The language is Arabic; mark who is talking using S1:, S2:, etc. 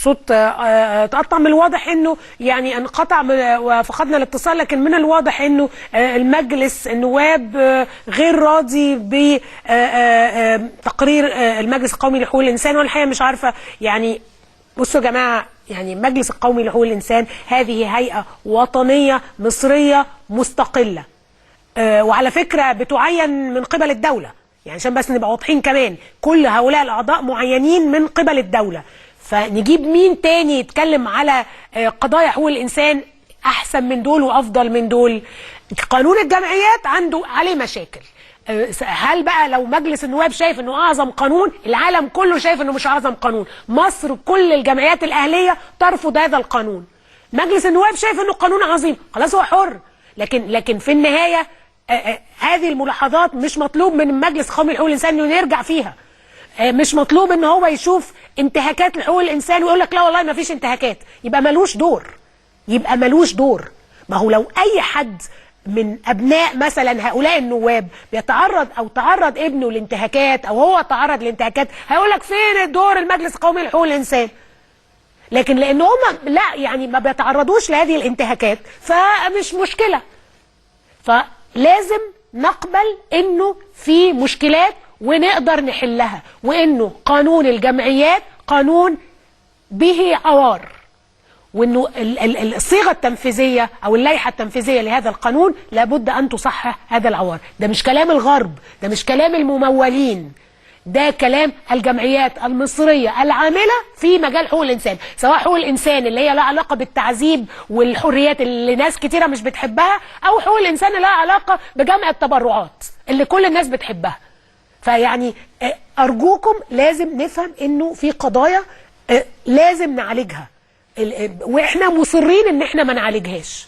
S1: الصوت تقطع. من الواضح انه يعني انقطع وفقدنا الاتصال، لكن من الواضح انه المجلس النواب غير راضي بتقرير المجلس القومي لحقوق الانسان. وانا الحقيقه مش عارفه يعني. بصوا يا جماعه، يعني المجلس القومي لحقوق الانسان هذه هيئه وطنيه مصريه مستقله، وعلى فكره بتعين من قبل الدوله، يعني عشان بس نبقى واضحين كمان، كل هؤلاء الاعضاء معينين من قبل الدوله. فنجيب مين تاني يتكلم على قضايا حقوق الانسان احسن من دول وافضل من دول؟ قانون الجمعيات عليه مشاكل. هل بقى لو مجلس النواب شايف انه اعظم قانون، العالم كله شايف انه مش اعظم قانون. مصر كل الجمعيات الاهليه ترفض هذا القانون. مجلس النواب شايف انه قانون عظيم، خلاص هو حر. لكن في النهايه هذه الملاحظات مش مطلوب من المجلس القومي لحقوق الانسان انه يرجع فيها. مش مطلوب ان هو يشوف انتهاكات لحقوق الانسان ويقول لك لا والله ما فيش انتهاكات، يبقى ملوش دور. ما هو لو اي حد من ابناء مثلا هؤلاء النواب تعرض ابنه لانتهاكات او هو تعرض لانتهاكات، هيقول لك فين دور المجلس القومي لحقوق الانسان؟ لكن لان هم لا يعني ما بيتعرضوش لهذه الانتهاكات فمش مشكله. فلازم نقبل انه في مشكلات ونقدر نحلها، وانه قانون الجمعيات قانون به عوار، وانه الصيغه التنفيذيه او اللائحه التنفيذيه لهذا القانون لابد ان تصحح هذا العوار. ده مش كلام الغرب، ده مش كلام الممولين، ده كلام الجمعيات المصريه العامله في مجال حقوق الانسان، سواء حقوق الانسان اللي هي لها علاقه بالتعذيب والحريات اللي ناس كتيره مش بتحبها، او حقوق الانسان اللي لها علاقه بجمع التبرعات اللي كل الناس بتحبها. فيعني ارجوكم لازم نفهم انه في قضايا لازم نعالجها، واحنا مصرين ان احنا ما نعالجهاش.